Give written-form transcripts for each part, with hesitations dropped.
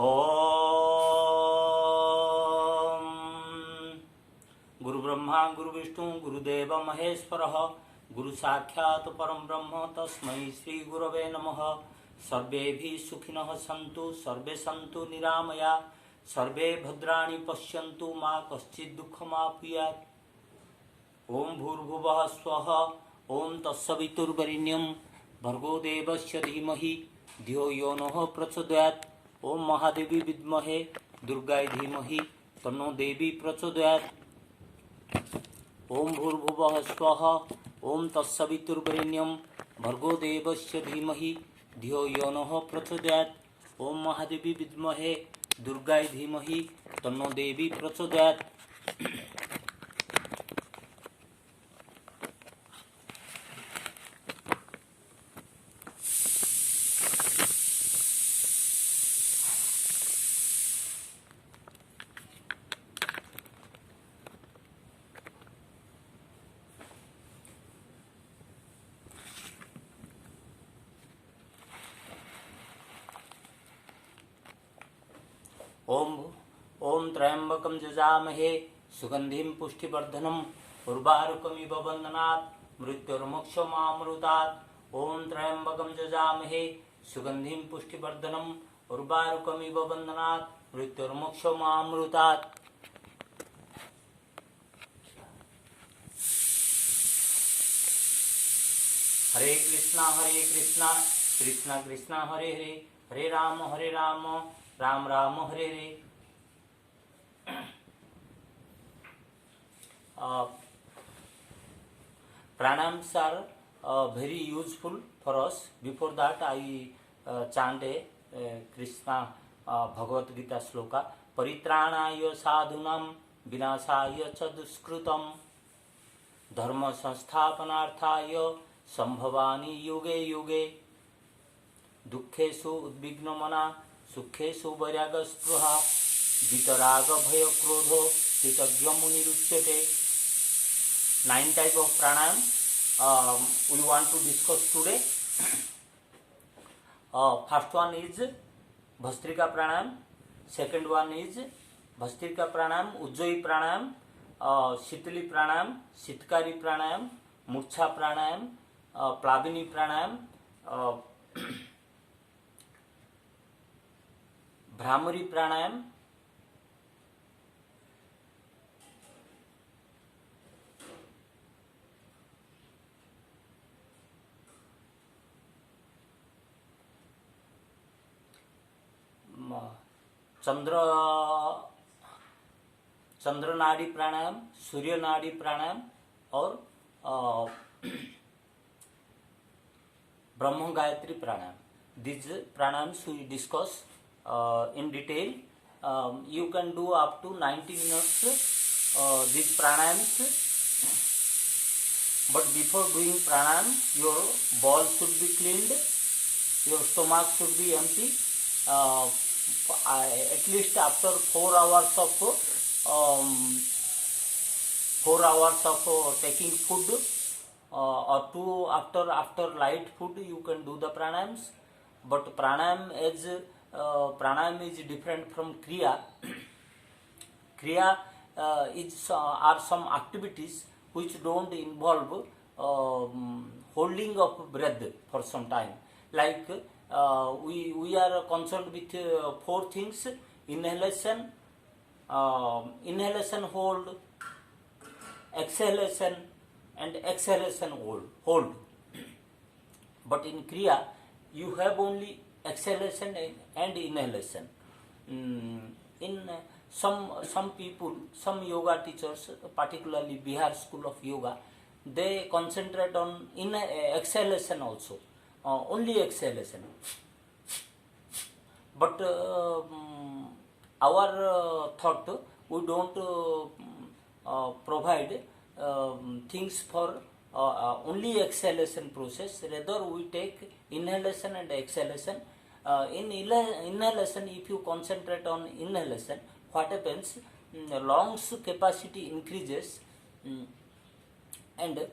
ओम गुरु ब्रह्मा गुरु विष्णु गुरुदेव महेश्वर गुरु साक्षात् परम ब्रह्म तस्मै श्री गुरवे नमः। सर्वे भी सुखिनः सन्तु सर्वे सन्तु निरामया सर्वे भद्राणि पश्यन्तु मा कश्चित् दुःखमाप्नुयात्। ओम भूर्भुवः स्वः ओम तत्सवितुर्वरेण्यं भर्गो देवस्य धीमहि धियो यो नः प्रचोदयात्। ओम महादेवी विद्महे दुर्गाय धीमहि तन्नो देवी प्रचोदयात्। ओम भूर्भुवः स्वः ओम तत्सवितुर्वरेण्यं भर्गो देवस्य धीमहि धियो यो नः प्रचोदयात्। ओम महादेवी विद्महे दुर्गाय धीमहि तन्नो देवी प्रचोदयात्। ओम ओम त्र्यंबकं यजामहे सुगंधिं पुष्टिवर्धनम् उर्वारुकमिव बन्धनात् मृत्युर्मोक्षमामृतात्। ओम त्र्यंबकं यजामहे सुगंधिं पुष्टिवर्धनम् उर्वारुकमिव बन्धनात् मृत्युर्मोक्षमामृतात्। हरे Krishna Krishna Krishna Hare Hare Hare Ram Ram Ram Hare Hare. Pranayams are very useful for us. Before that, I chant a Krishna Bhagavad Gita sloka. Paritrāṇāya sadhunam vināṣāya ca duskrutam dharma samsthāpanārthāya sambhavāni yuge yuge दुःखेषु उद्विग्नमना सुखेषु वैरागस्पृहा वितराग भय क्रोधो कृतज्ञ मुनिरुच्यते। 9 type of pranayam we want to discuss today. First one is Bhastrika pranayam, second one is Bhastrika pranayam, Ujjayi pranayam, Shitali pranayam, Shitkari pranayam, Murcha pranayam, Plavini pranayam, bhramari प्राणायाम, चंद्र नाड़ी प्राणायाम, सूर्य नाड़ी प्राणायाम और ब्रह्म गायत्री प्राणायाम. These pranayams we discuss in detail. You can do up to 90 minutes these pranayams. But before doing pranayam, your bowel should be cleaned, your stomach should be empty. At least after 4 hours of taking food or 2 after light food, you can do the pranayams. But pranayam is different from kriya. Kriya are some activities which don't involve holding of breath for some time. Like we are concerned with 4 things: inhalation, hold, exhalation, and exhalation hold. But in kriya, you have only exhalation and inhalation. In some people, some yoga teachers, particularly Bihar school of yoga, they concentrate on exhalation also, only exhalation. But our thought, we don't provide things for only exhalation process. Rather, we take inhalation and exhalation. In inhalation, if you concentrate on inhalation, what happens? Lungs capacity increases and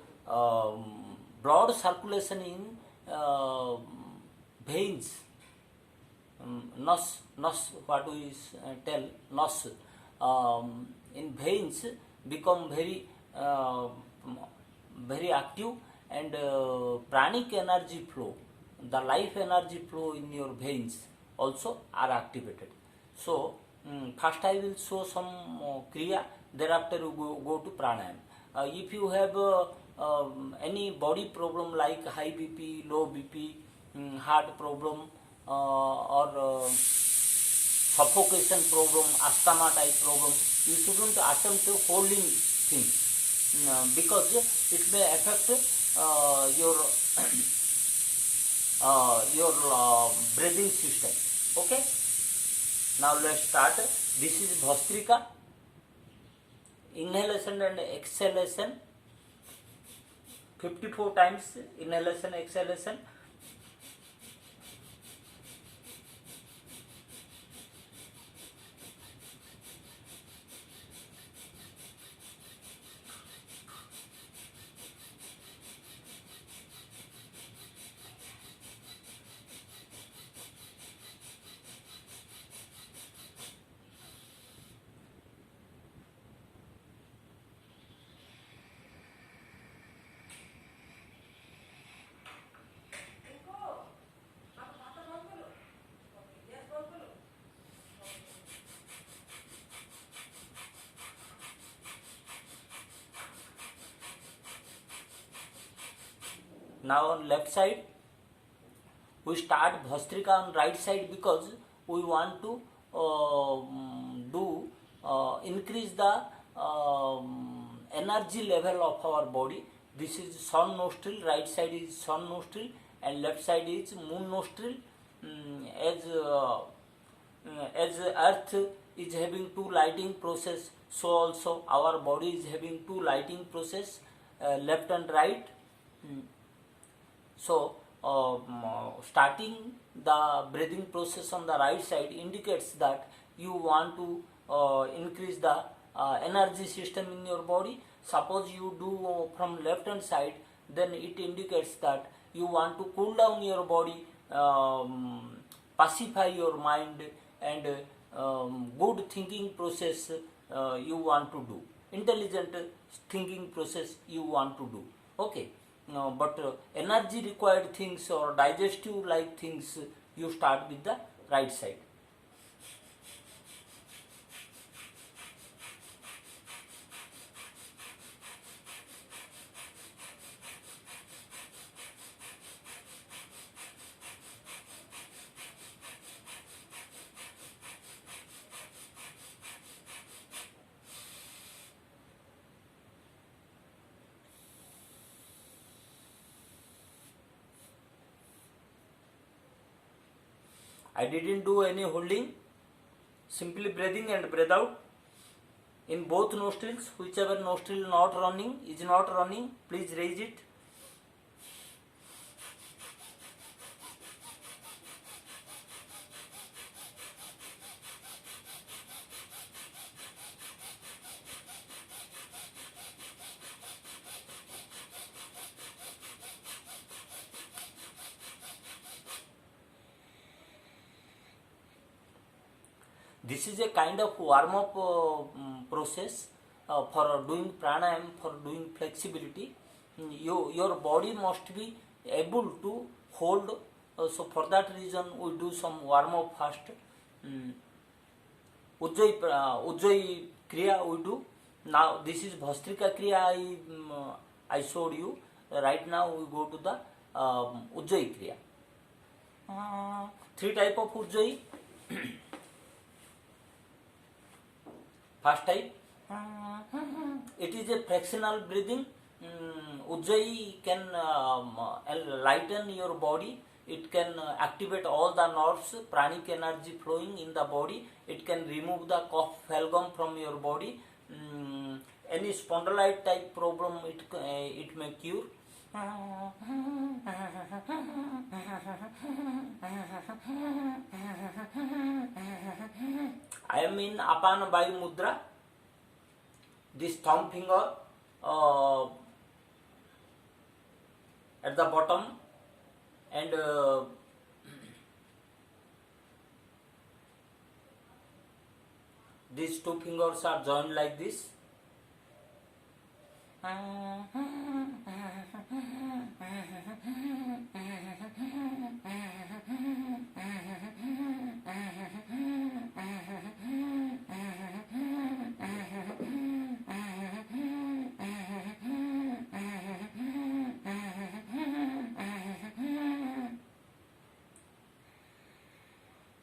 blood circulation in veins, nos, what we tell, nos, in veins become very active, and pranic energy flow, the life energy flow in your veins also are activated. So first I will show some kriya, thereafter you go to pranayam. If you have any body problem like high BP, low BP, heart problem, or suffocation problem, asthma type problem, you shouldn't attempt holding things, because it may affect your breathing system. Okay, now let's start. This is Bhastrika, inhalation and exhalation, 54 times inhalation, exhalation. Now on left side, we start Bhastrika on right side because we want to increase the energy level of our body. This is sun nostril, right side is sun nostril, and left side is moon nostril. As earth is having two lighting process, so also our body is having two lighting process, left and right. So starting the breathing process on the right side indicates that you want to increase the energy system in your body. Suppose you do from left hand side, then it indicates that you want to cool down your body, pacify your mind, and good thinking process you want to do, intelligent thinking process you want to do. Okay, but energy required things or digestive like things, you start with the right side. I didn't do any holding, simply breathing and breath out in both nostrils. Whichever nostril is not running, please raise it. This is a kind of warm up process for doing pranayam, for doing flexibility. Your body must be able to hold, so for that reason we do some warm up first. Ujjayi kriya we do. Now this is Bhastrika kriya I showed you. Right now we go to the Ujjayi kriya. Three type of Ujjayi. First type, it is a fractional breathing. Ujjayi can lighten your body. It can activate all the nerves, pranic energy flowing in the body. It can remove the cough phalgam from your body. Any spondyloid type problem it may cure. I am in Apana Vayu Mudra. This thumb finger at the bottom, and these two fingers are joined like this.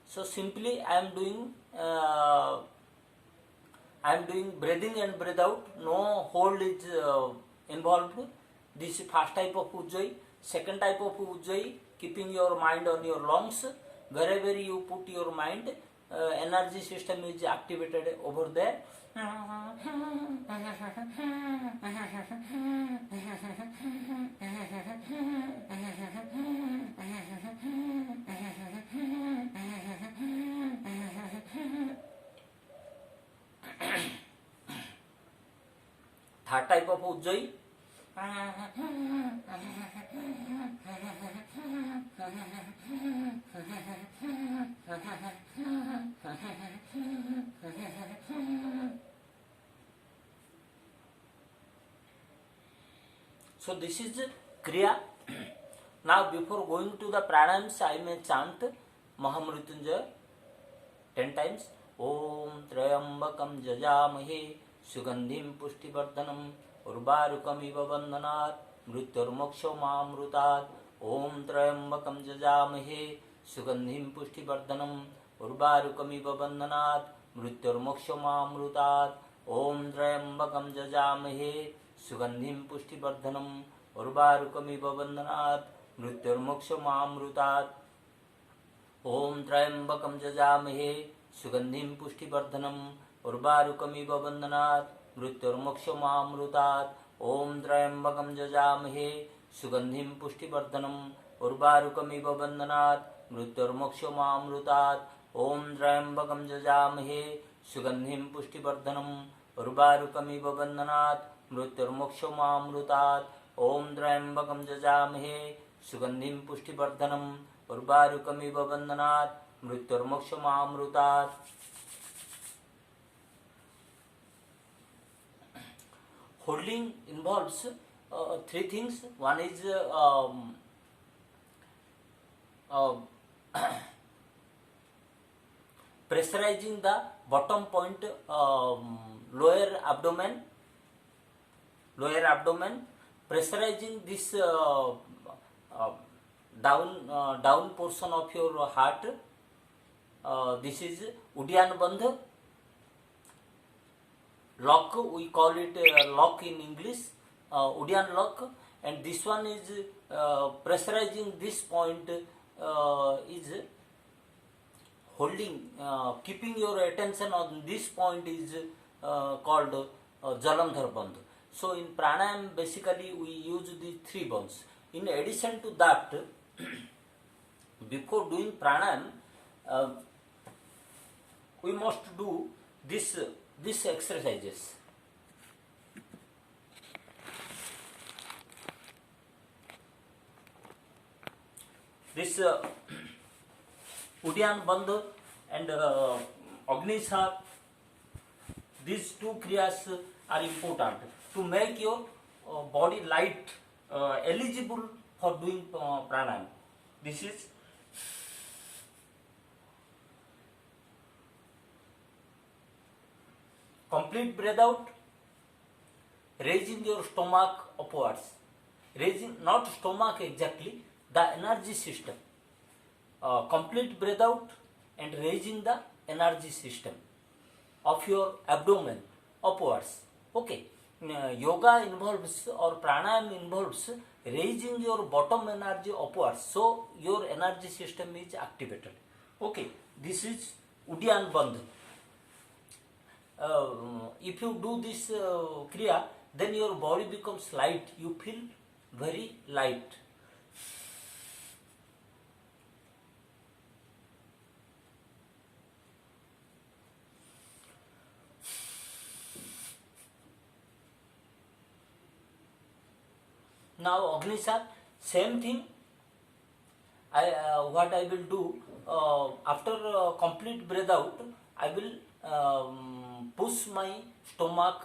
So simply I am doing breathing and breath out. No hold is involved. This is first type of Ujjayi. Second type of Ujjayi, keeping your mind on your lungs. Wherever you put your mind, energy system is activated over there. Third type of Ujjayi. So this is Kriya. Now before going to the pranayams, I may chant Mahamrityunjaya 10 times. Om Trayambakam Jajamahe Sugandhim Pushtivardhanam Urvarukamiva Bandhanat Mrityurmokshomamrutat. Om Trayambakam Jajamahe Sugandhim Pushtivardhanam Urvarukamiva Bandhanat Mrityurmokshomamrutat. Om Trayambakam Jajamahe Sugandhim Pushtivardhanam Urvarukamiva Bandhanat Mrityurmokshomamrutat. Om Trayambakam Jajamahe Sugandhim Pushtivardhanam Urvarukamiva Bandhanat Mrityurmokshomamrutat. Om Trayambakam Jajamahe Sugandhim Pushtivardhanam Urvarukamiva Bandhanat Mrityurmokshomamrutat. Om Trayambakam Jajamahe Sugandhim Pushtivardhanam Urvarukamiva Bandhanat Mrityurmokshomamrutat. Om Trayambakam Jajamahe Sugandhim Pushtivardhanam Urvarukamiva Bandhanat Mrityurmokshomamrutat. Holding involves three things. One is pressurizing the bottom point, lower abdomen, pressurizing this down portion of your heart. This is Udiyan Bandh. Lock, we call it lock in English, Udiyan lock. And this one is pressurizing this point, is holding, keeping your attention on this point is called Jalandhar Bandh. So in pranayam basically we use the three bandhs. In addition to that, before doing pranayam, we must do this exercises. This Udiyan Bandh and Agnisar, these two kriyas are important to make your body light, eligible for doing pranayam. This is complete breath out, raising your stomach upwards, raising not stomach exactly, the energy system. Complete breath out and raising the energy system of your abdomen upwards. Okay. Yoga involves or pranayam involves raising your bottom energy upwards, so your energy system is activated. Okay, this is Udiyan Bandh. If you do this kriya, then your body becomes light, you feel very light. Now Agnisar, same thing. What I will do after complete breath out, I will push my stomach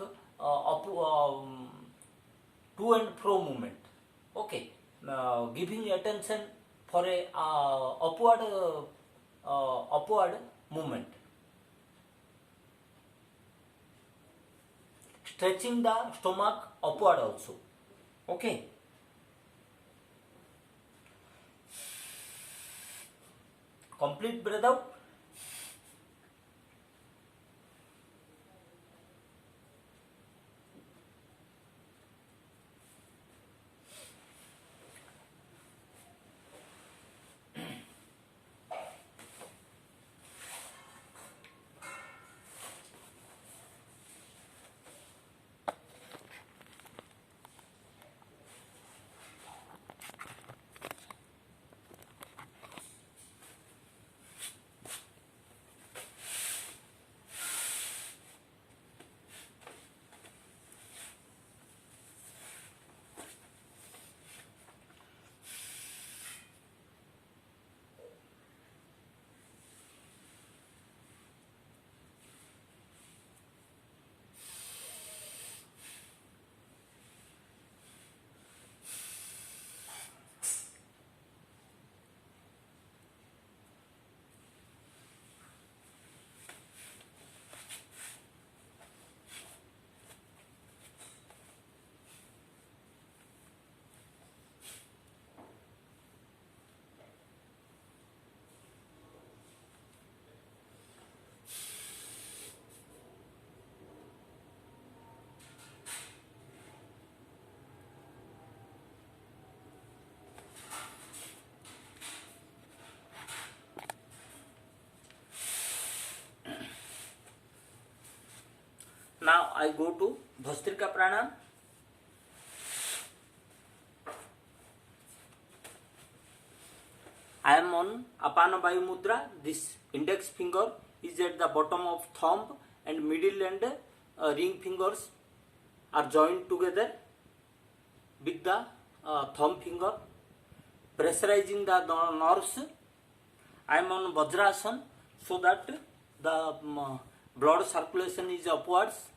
to and fro movement. Okay, giving attention for a upward movement. Stretching the stomach upward also. Okay. Complete breath out. Now I go to Bhastrika Pranayam. I am on Apana Vayu Mudra. This index finger is at the bottom of thumb and middle and ring fingers are joined together with the thumb finger, pressurizing the nerves. I am on Vajrasana so that the blood circulation is upwards.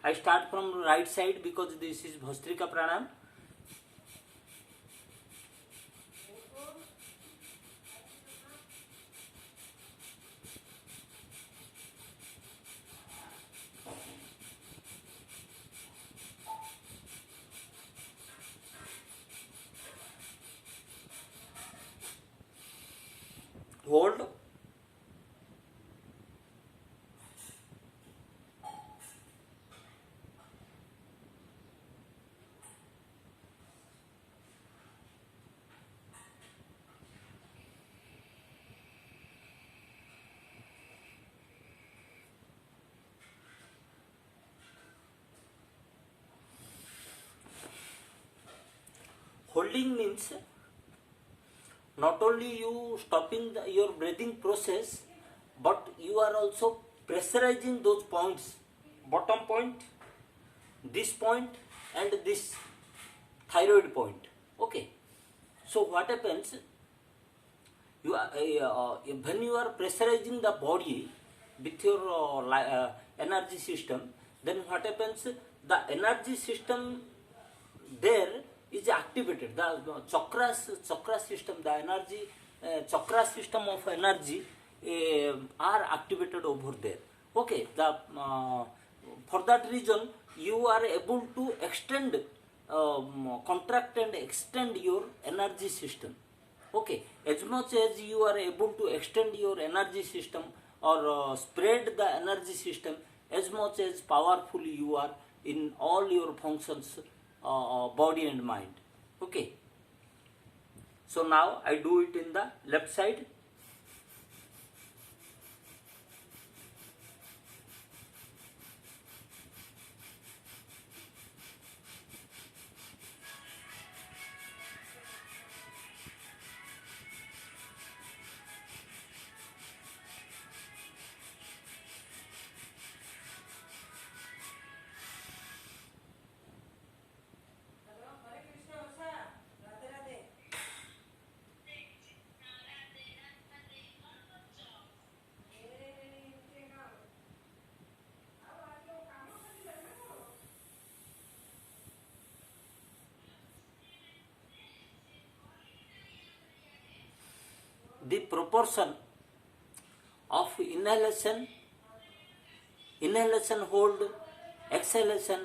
I start from right side because this is Bhastrika Pranayam. Hold. Holding means not only you stopping your breathing process, but you are also pressurizing those points, bottom point, this point and this thyroid point. Okay. So what happens, you are, when you are pressurizing the body with your energy system, then what happens, the energy system there is activated. The chakra system, the energy chakra system of energy are activated over there. Okay, for that reason you are able to extend, contract and extend your energy system. Okay, as much as you are able to extend your energy system or spread the energy system, as much as powerful you are in all your functions, body and mind. Okay, so now I do it in the left side. the proportion of inhalation hold, exhalation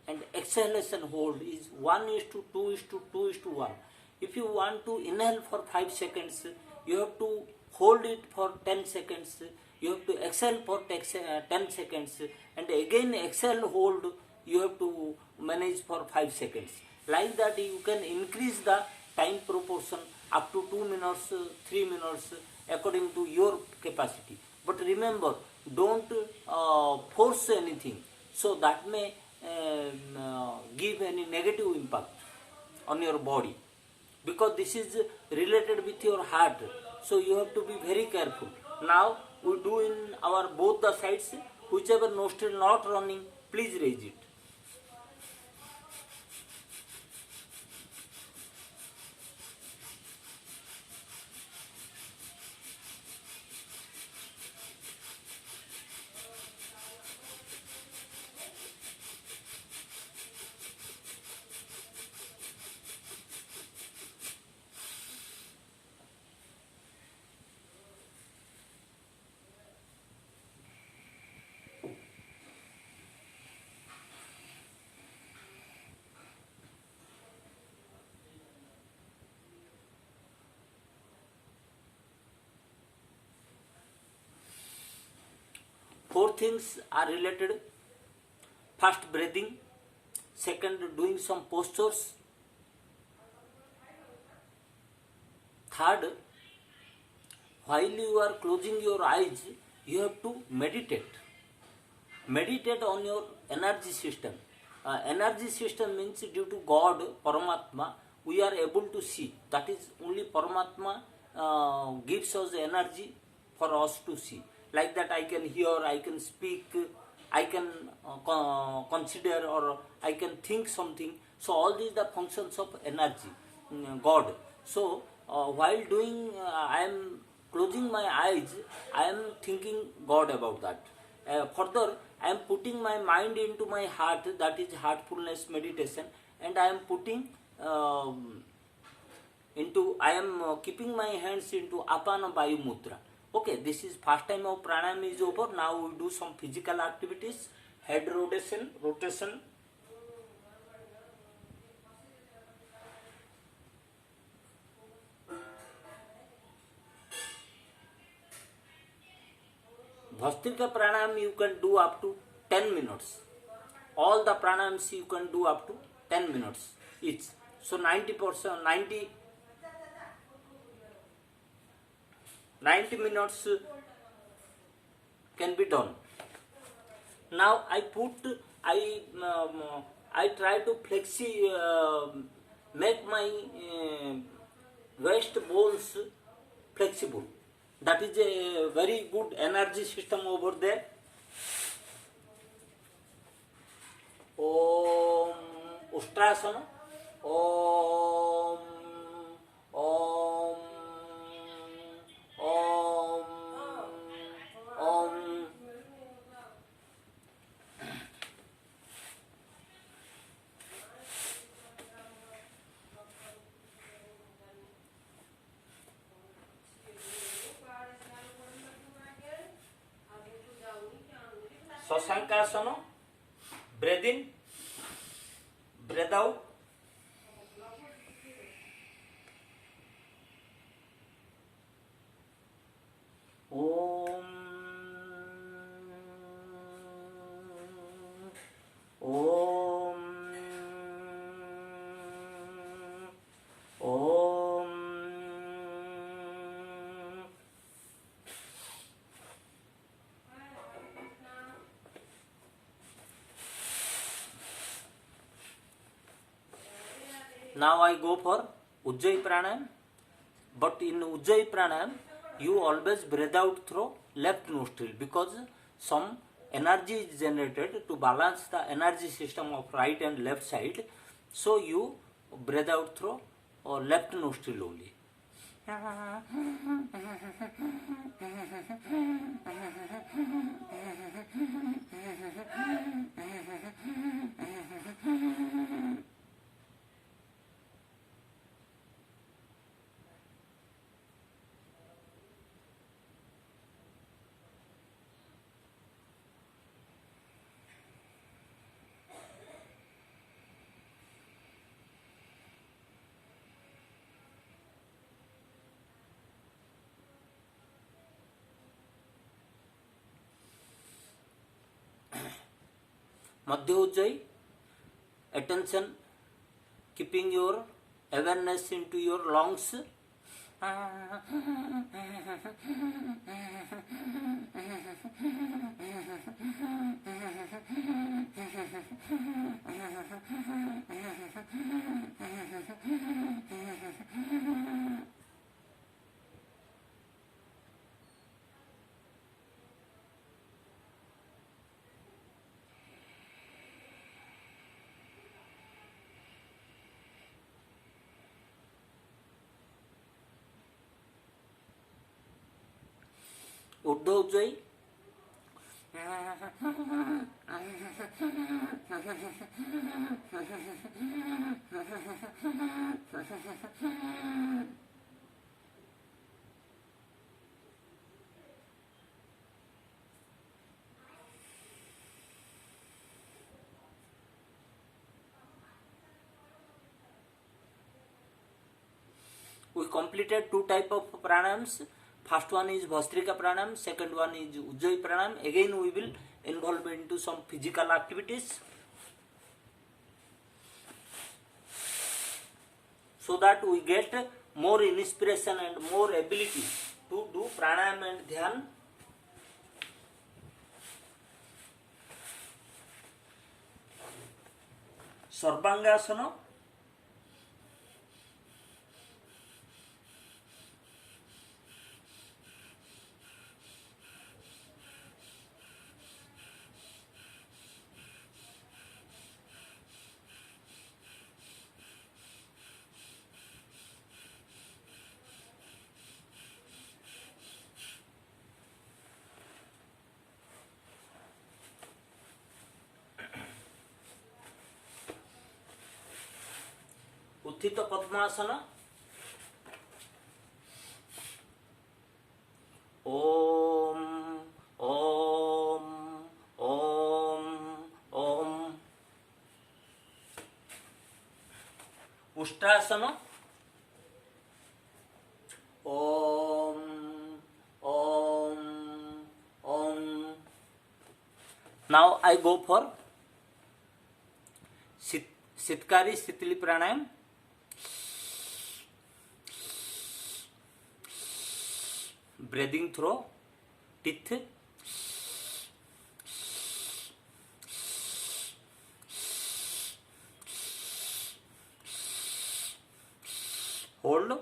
and exhalation hold is 1:2:2:1. If you want to inhale for 5 seconds, you have to hold it for 10 seconds, you have to exhale for 10 seconds, and again exhale hold you have to manage for 5 seconds. Like that you can increase the time proportion up to 2 minutes, 3 minutes according to your capacity. But remember, don't force anything, so that may give any negative impact on your body, because this is related with your heart, so you have to be very careful. Now we do in our both the sides, whichever nostril not running, please raise it. Four things are related. First, breathing. Second, doing some postures. Third, while you are closing your eyes, you have to meditate. Meditate on your energy system. Energy system means due to God, Paramatma, we are able to see. That is, only Paramatma gives us energy for us to see. Like that I can hear, I can speak, I can consider, or I can think something. So all these are functions of energy, God. So while doing, I am closing my eyes, I am thinking God about that. Further, I am putting my mind into my heart, that is heartfulness meditation, and I am putting I am keeping my hands into Apana Vayu Mudra. Okay, this is first time of pranayama is over. Now we do some physical activities. Head rotation. Bhastrika pranayam you can do up to 10 minutes. All the pranayams you can do up to 10 minutes each. So 90 minutes can be done. Now I try to make my waist bones flexible. That is a very good energy system over there. Om Ustrasana. Om Om Om Om. Sasankasana. Breathe in, breathe out. Om Om Om. Now I go for Ujjayi Pranayam, but in Ujjayi Pranayam you always breathe out through left nostril, because some energy is generated to balance the energy system of right and left side. So you breathe out through left nostril only. Madhya Ujjayi, attention, keeping your awareness into your lungs. Urdhva Ujjayi, we completed two type of pranayams. First one is Bhastrika pranayam, second one is Ujjayi pranayam. Again we will involve into some physical activities, so that we get more inspiration and more ability to do pranayam and dhyan. Sarvangasana, Utthita Padmasana, Om, Om, Om, Om. Ushtrasana, Om, Om, Om. Now I go for Sitkari Sitili Pranayam. Breathing through teeth. Hold.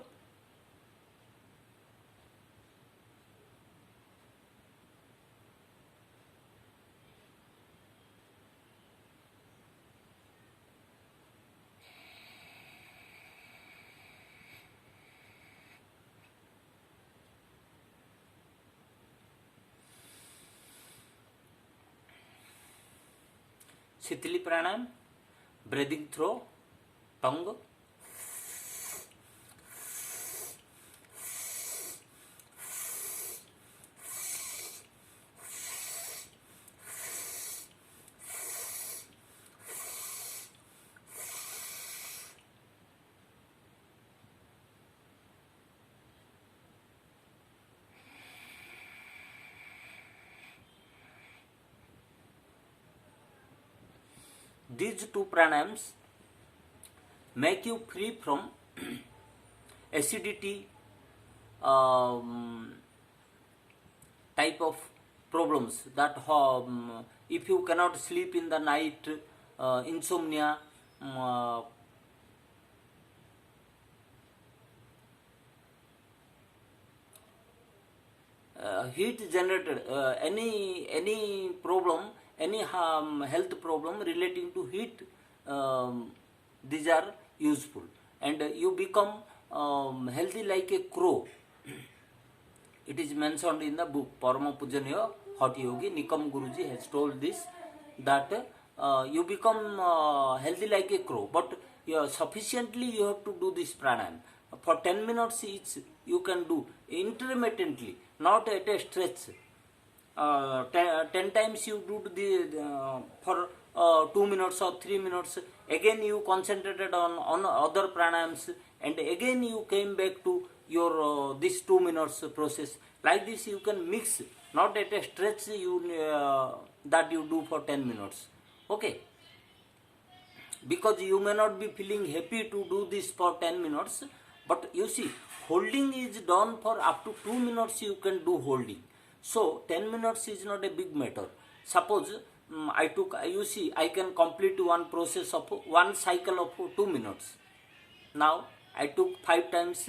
Sitili pranayam, breathing through tongue. These two pranayams make you free from acidity type of problems, that if you cannot sleep in the night, insomnia, heat generated, any problem, any health problem relating to heat, these are useful, and you become healthy like a crow. It is mentioned in the book Parama Pujaniya Hot Yogi. Nikam Guruji has told this, that you become healthy like a crow, but sufficiently you have to do this pranayam. For 10 minutes each you can do intermittently, not at a stretch. 10 times you do for 2 minutes or 3 minutes, again you concentrated on other pranayams, and again you came back to your this 2 minutes process. Like this you can mix, not at a stretch you that you do for 10 minutes. Okay, because you may not be feeling happy to do this for 10 minutes, but you see, holding is done for up to 2 minutes. You can do holding, so 10 minutes is not a big matter. Suppose I took, you see, I can complete one process of one cycle of 2 minutes. Now I took 5 times